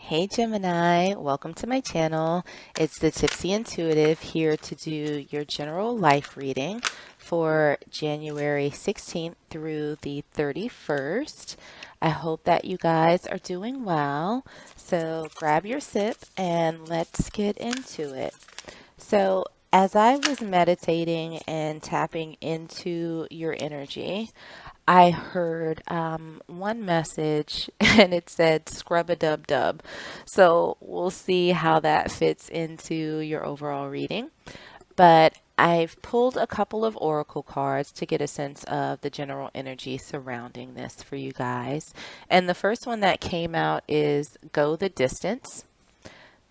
Hey Gemini, welcome to my channel. It's the Tipsy Intuitive here to do your general life reading for January 16th through the 31st. I hope that you guys are doing well. So grab your sip and let's get into it. So as I was meditating and tapping into your energy, I heard one message and it said scrub a dub dub. So we'll see how that fits into your overall reading. But I've pulled a couple of oracle cards to get a sense of the general energy surrounding this for you guys. And the first one that came out is go the distance.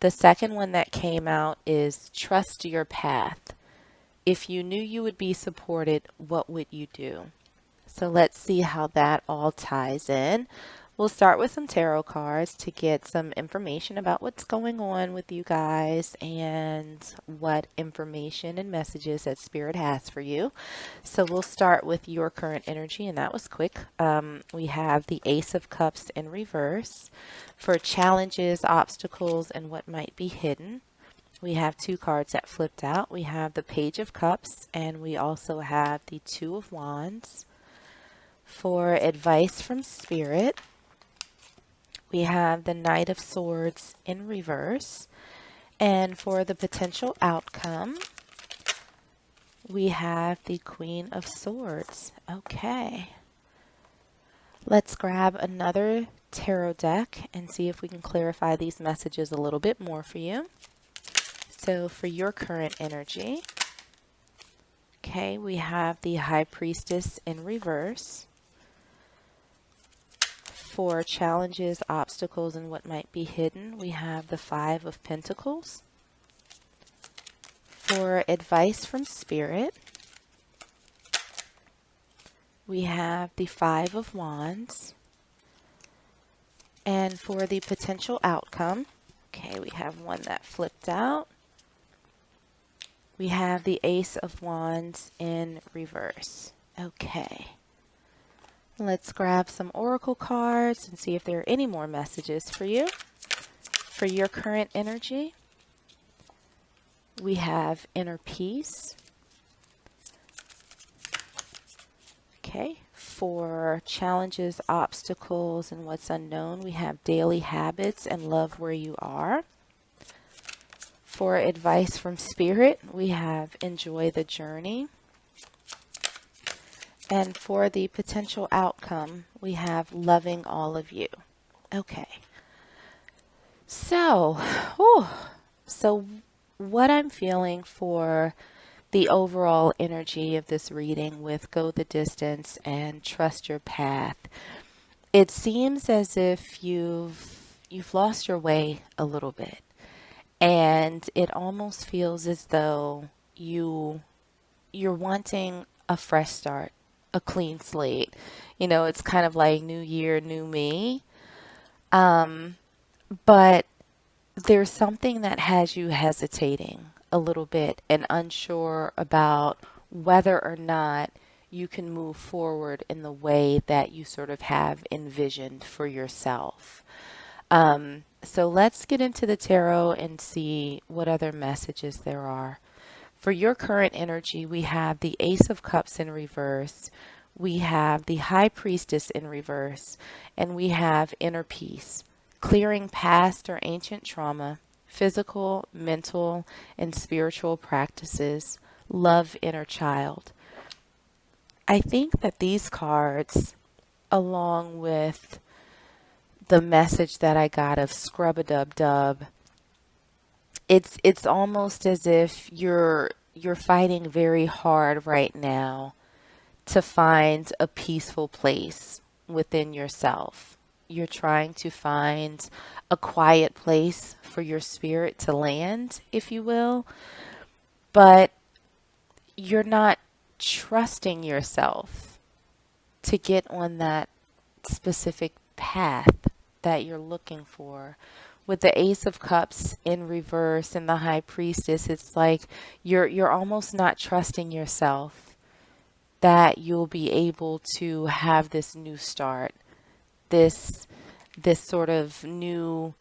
The second one that came out is trust your path. If you knew you would be supported, what would you do? So let's see how that all ties in. We'll start with some tarot cards to get some information about what's going on with you guys and what information and messages that Spirit has for you. So we'll start with your current energy, and that was quick. We have the Ace of Cups in reverse for challenges, obstacles, and what might be hidden. We have two cards that flipped out. We have the Page of Cups, and we also have the Two of Wands. For advice from Spirit, we have the Knight of Swords in reverse. And for the potential outcome, we have the Queen of Swords. Okay. Let's grab another tarot deck and see if we can clarify these messages a little bit more for you. So for your current energy, okay, we have the High Priestess in reverse. For challenges, obstacles, and what might be hidden, we have the Five of Pentacles. For advice from Spirit, we have the Five of Wands. And for the potential outcome, okay, we have one that flipped out. We have the Ace of Wands in reverse. Okay. Let's grab some oracle cards and see if there are any more messages for you. For your current energy, we have inner peace. Okay. For challenges, obstacles, and what's unknown, we have daily habits and love where you are. For advice from Spirit, we have enjoy the journey. And for the potential outcome, we have loving all of you. Okay. So, what I'm feeling for the overall energy of this reading with go the distance and trust your path, it seems as if you've lost your way a little bit. And it almost feels as though you're wanting a fresh start, a clean slate. You know, it's kind of like new year, new me. But there's something that has you hesitating a little bit and unsure about whether or not you can move forward in the way that you sort of have envisioned for yourself. So let's get into the tarot and see what other messages there are. For your current energy, we have the Ace of Cups in reverse. We have the High Priestess in reverse. And we have inner peace, clearing past or ancient trauma, physical, mental, and spiritual practices, love inner child. I think that these cards, along with the message that I got of scrub a dub dub, it's almost as if you're fighting very hard right now to find a peaceful place within yourself. You're trying to find a quiet place for your spirit to land, if you will, but you're not trusting yourself to get on that specific path that you're looking for. With the Ace of Cups in reverse and the High Priestess, it's like you're almost not trusting yourself that you'll be able to have this new start, this sort of new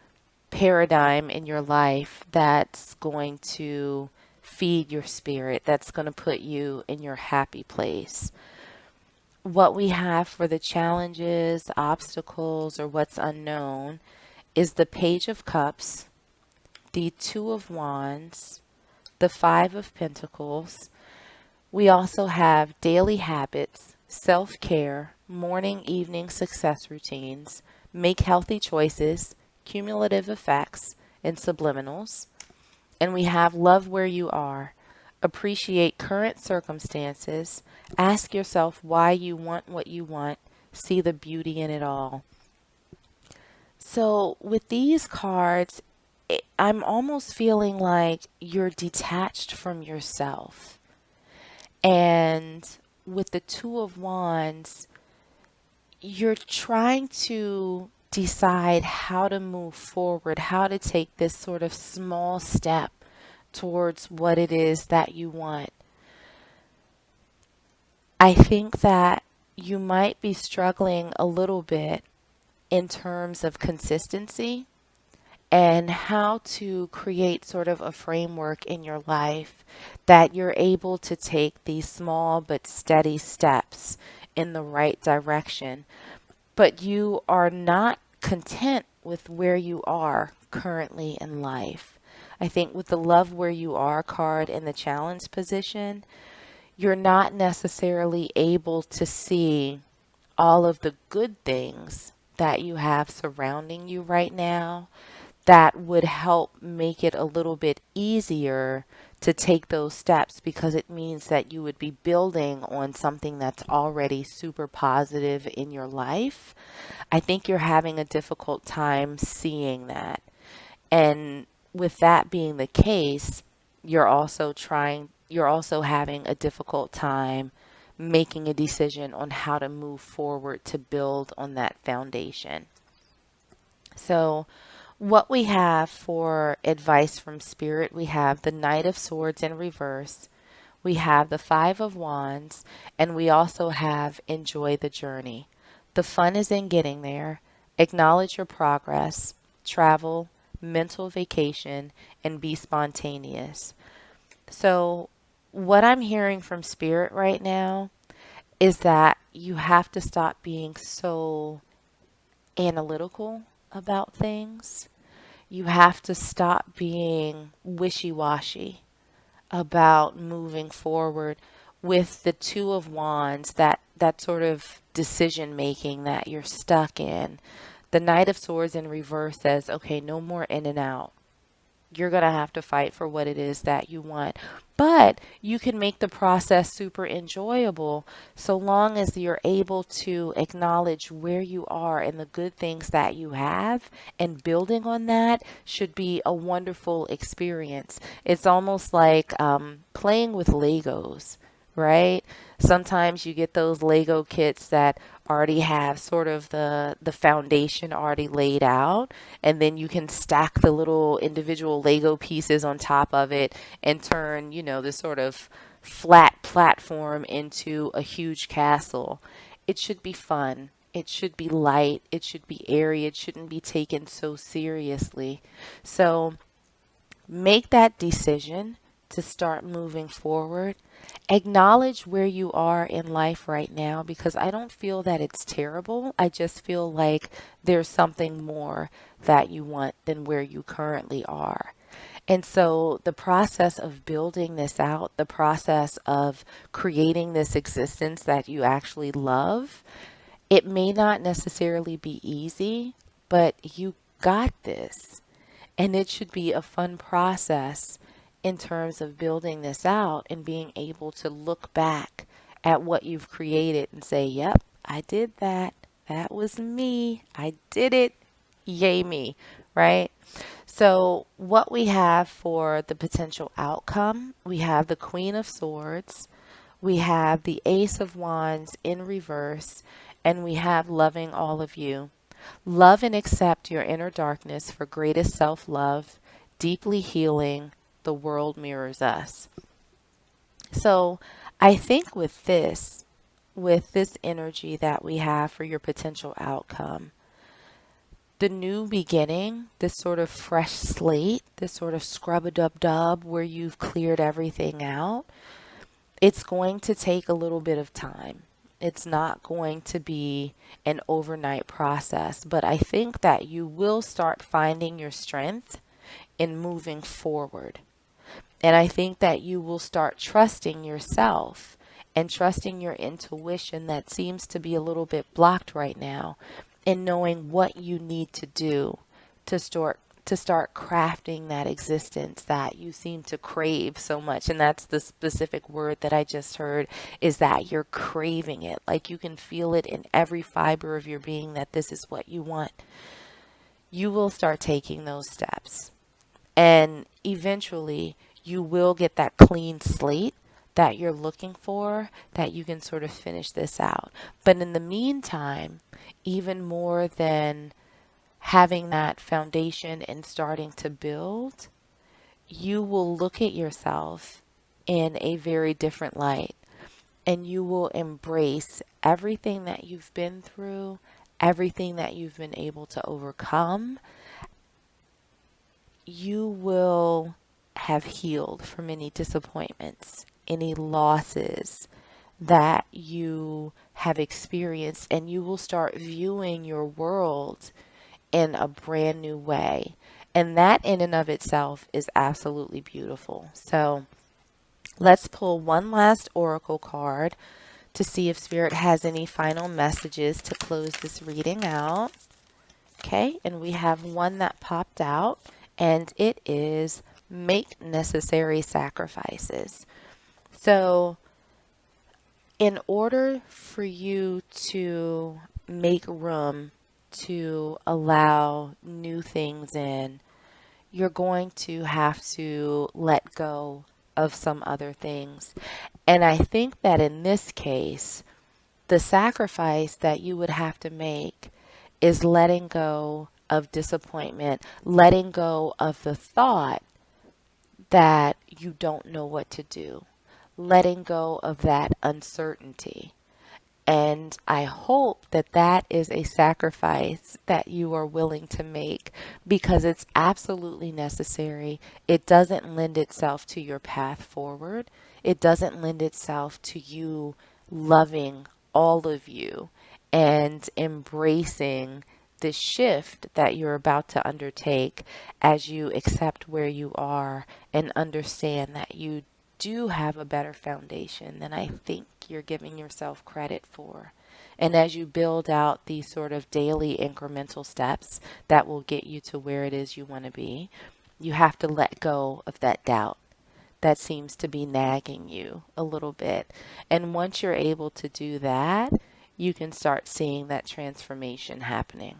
paradigm in your life that's going to feed your spirit, that's going to put you in your happy place. What we have for the challenges, obstacles, or what's unknown is the Page of Cups, the Two of Wands, the Five of Pentacles. We also have daily habits, self-care, morning, evening success routines, make healthy choices, cumulative effects, and subliminals. And we have love where you are, appreciate current circumstances, ask yourself why you want what you want, see the beauty in it all. So with these cards, I'm almost feeling like you're detached from yourself. And with the Two of Wands, you're trying to decide how to move forward, how to take this sort of small step towards what it is that you want. I think that you might be struggling a little bit in terms of consistency and how to create sort of a framework in your life that you're able to take these small but steady steps in the right direction. But you are not content with where you are currently in life. I think with the love where you are card in the challenge position, you're not necessarily able to see all of the good things that you have surrounding you right now that would help make it a little bit easier to take those steps, because it means that you would be building on something that's already super positive in your life. I think you're having a difficult time seeing that. And with that being the case, you're also having a difficult time making a decision on how to move forward to build on that foundation. So, what we have for advice from Spirit, we have the Knight of Swords in reverse, we have the Five of Wands, and we also have enjoy the journey. The fun is in getting there. Acknowledge your progress, travel, mental vacation, and be spontaneous. So, what I'm hearing from Spirit right now is that you have to stop being so analytical about things. You have to stop being wishy-washy about moving forward with the Two of Wands, that sort of decision making that you're stuck in. The Knight of Swords in reverse says, okay, no more in and out. You're going to have to fight for what it is that you want. But you can make the process super enjoyable so long as you're able to acknowledge where you are and the good things that you have, and building on that should be a wonderful experience. It's almost like playing with Legos, right? Sometimes you get those Lego kits that already have sort of the foundation already laid out, and then you can stack the little individual Lego pieces on top of it and turn, this sort of flat platform into a huge castle. It should be fun. It should be light. It should be airy. It shouldn't be taken so seriously. So make that decision to start moving forward. Acknowledge where you are in life right now, because I don't feel that it's terrible. I just feel like there's something more that you want than where you currently are. And so the process of building this out, the process of creating this existence that you actually love, it may not necessarily be easy, but you got this. And it should be a fun process in terms of building this out and being able to look back at what you've created and say, yep, I did that. That was me. I did it. Yay me, right? So what we have for the potential outcome, we have the Queen of Swords, we have the Ace of Wands in reverse, and we have loving all of you. Love and accept your inner darkness for greatest self-love, deeply healing. The world mirrors us. So I think with this energy that we have for your potential outcome, the new beginning, this sort of fresh slate, this sort of scrub-a-dub-dub where you've cleared everything out, it's going to take a little bit of time. It's not going to be an overnight process, but I think that you will start finding your strength in moving forward. And I think that you will start trusting yourself and trusting your intuition that seems to be a little bit blocked right now, and knowing what you need to do to start crafting that existence that you seem to crave so much. And that's the specific word that I just heard, is that you're craving it. Like you can feel it in every fiber of your being that this is what you want. You will start taking those steps. And eventually you will get that clean slate that you're looking for, that you can sort of finish this out. But in the meantime, even more than having that foundation and starting to build, you will look at yourself in a very different light, and you will embrace everything that you've been through, everything that you've been able to overcome. You will have healed from any disappointments, any losses that you have experienced, and you will start viewing your world in a brand new way. And that in and of itself is absolutely beautiful. So let's pull one last oracle card to see if Spirit has any final messages to close this reading out. Okay, and we have one that popped out, and it is make necessary sacrifices. So in order for you to make room to allow new things in, you're going to have to let go of some other things. And I think that in this case, the sacrifice that you would have to make is letting go of disappointment, letting go of the thought that you don't know what to do, letting go of that uncertainty. And I hope that that is a sacrifice that you are willing to make, because it's absolutely necessary. It doesn't lend itself to your path forward. It doesn't lend itself to you loving all of you and embracing the shift that you're about to undertake as you accept where you are and understand that you do have a better foundation than I think you're giving yourself credit for. And as you build out these sort of daily incremental steps that will get you to where it is you want to be, you have to let go of that doubt that seems to be nagging you a little bit. And once you're able to do that, you can start seeing that transformation happening.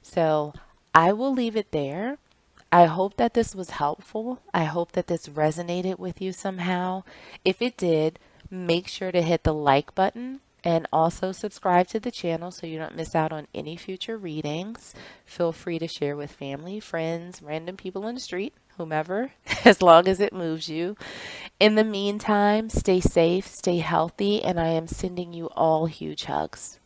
So I will leave it there. I hope that this was helpful. I hope that this resonated with you somehow. If it did, make sure to hit the like button and also subscribe to the channel so you don't miss out on any future readings. Feel free to share with family, friends, random people in the street, whomever, as long as it moves you. In the meantime, stay safe, stay healthy, and I am sending you all huge hugs.